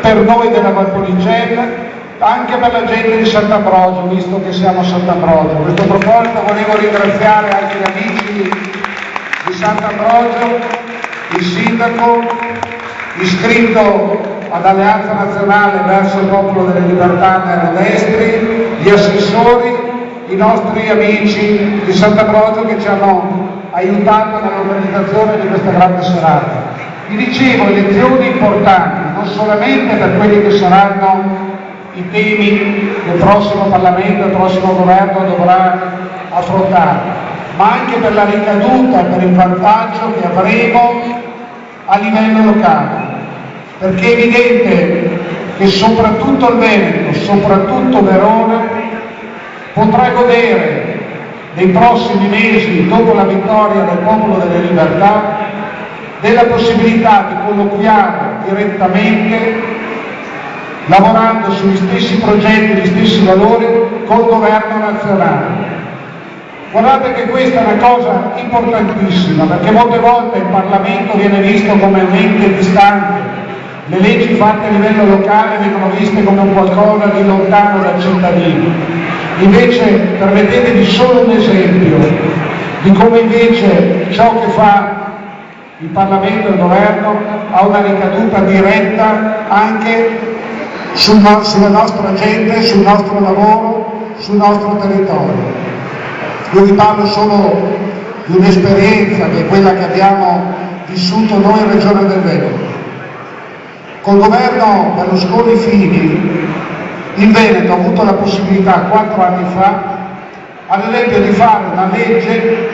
per noi della Valpolicella, anche per la gente di Sant'Ambrogio, visto che siamo a Sant'Ambrogio. A questo proposito volevo ringraziare anche gli amici di Sant'Ambrogio, il sindaco iscritto ad Alleanza Nazionale verso il Popolo delle Libertà Nero-Destri, gli assessori, i nostri amici di Sant'Ambrogio che ci hanno aiutato nell'organizzazione di questa grande serata. Vi dicevo, elezioni importanti, non solamente per quelli che saranno i temi che il prossimo Parlamento, il prossimo governo dovrà affrontare, ma anche per la ricaduta, per il vantaggio che avremo a livello locale, perché è evidente che soprattutto il Veneto, soprattutto Verona, potrà godere nei prossimi mesi, dopo la vittoria del Popolo delle Libertà, della possibilità di colloquiare direttamente, lavorando sugli stessi progetti, gli stessi valori, col governo nazionale. Guardate che questa è una cosa importantissima, perché molte volte il Parlamento viene visto come un ente distante, le leggi fatte a livello locale vengono viste come un qualcosa di lontano dal cittadino. Invece, permettetemi solo un esempio di come invece ciò che fa il Parlamento e il governo ha una ricaduta diretta anche sulla nostra gente, sul nostro lavoro, sul nostro territorio. Io vi parlo solo di un'esperienza che è quella che abbiamo vissuto noi in Regione del Veneto. Col governo Berlusconi-Fini il Veneto ha avuto la possibilità 4 anni fa, ad esempio, di fare una legge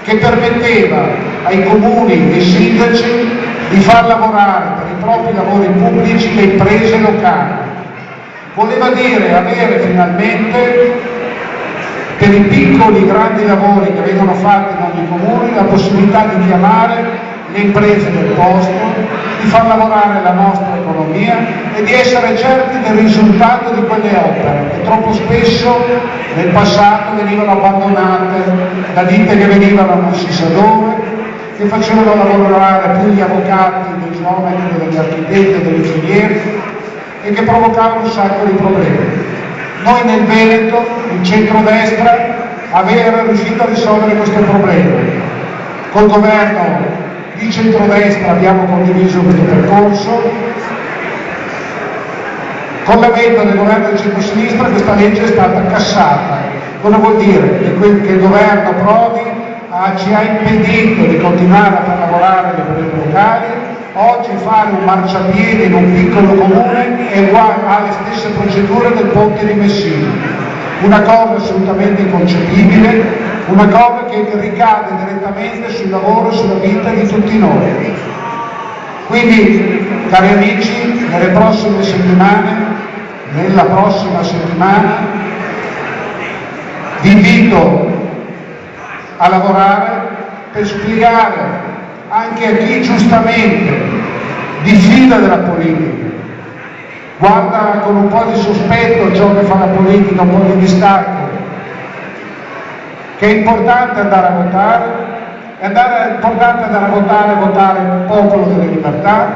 che permetteva ai comuni e ai sindaci di far lavorare per i propri lavori pubblici le imprese locali. Voleva dire avere finalmente per i piccoli grandi lavori che vengono fatti in ogni comune la possibilità di chiamare le imprese del posto, di far lavorare la nostra economia e di essere certi del risultato di quelle opere che troppo spesso nel passato venivano abbandonate da ditte che venivano non si sa dove, che facevano lavorare più gli avvocati, dei geometri, degli architetti, degli ingegneri e che provocavano un sacco di problemi. Noi nel Veneto, il centrodestra, era riuscito a risolvere questo problema. Col governo di centrodestra abbiamo condiviso questo percorso. Con l'avvento del governo di centrosinistra questa legge è stata cassata. Cosa vuol dire? Che il governo Prodi ci ha impedito di continuare a far lavorare le imprese locali. Oggi fare un marciapiede in un piccolo comune è uguale alle stesse procedure del ponte di Messina. Una cosa assolutamente inconcepibile, una cosa che ricade direttamente sul lavoro e sulla vita di tutti noi. Quindi, cari amici, nella prossima settimana, vi invito a lavorare per spiegare anche a chi giustamente diffida della politica, guarda con un po' di sospetto ciò che fa la politica, un po' di distacco, che è importante andare a votare, votare il Popolo delle Libertà,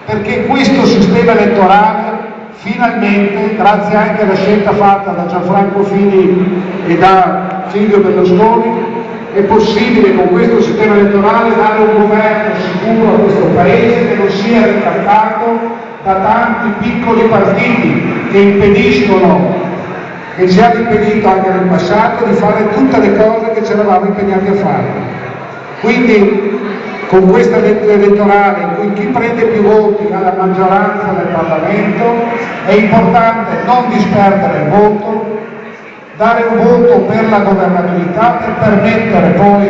perché questo sistema elettorale finalmente, grazie anche alla scelta fatta da Gianfranco Fini e da Silvio Berlusconi, è possibile con questo sistema elettorale dare un governo sicuro a questo Paese che non sia ricattato da tanti piccoli partiti che impediscono, e ci hanno impedito anche nel passato, di fare tutte le cose che ci eravamo impegnati a fare. Quindi con questa legge elettorale in cui chi prende più voti ha la maggioranza del Parlamento, è importante non disperdere il voto, dare un voto per la governabilità, per permettere poi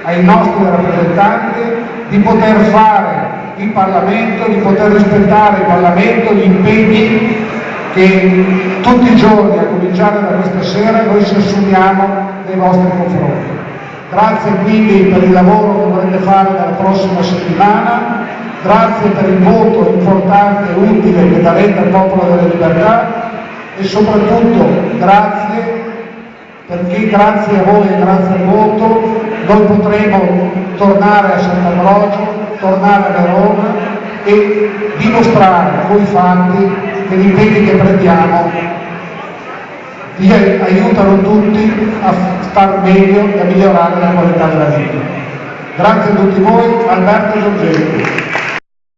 ai nostri rappresentanti di poter fare il Parlamento, di poter rispettare il Parlamento, gli impegni che tutti i giorni, a cominciare da questa sera, noi ci assumiamo nei vostri confronti. Grazie quindi per il lavoro che vorrete fare nella prossima settimana, grazie per il voto importante e utile che darete al Popolo delle Libertà e soprattutto grazie perché grazie a voi e grazie al voto noi potremo tornare a Sant'Ambrogio, tornare a Verona e dimostrare con i fatti che gli impegni che prendiamo aiutano tutti a star meglio e a migliorare la qualità della vita. Grazie a tutti voi, Alberto Giorgetti.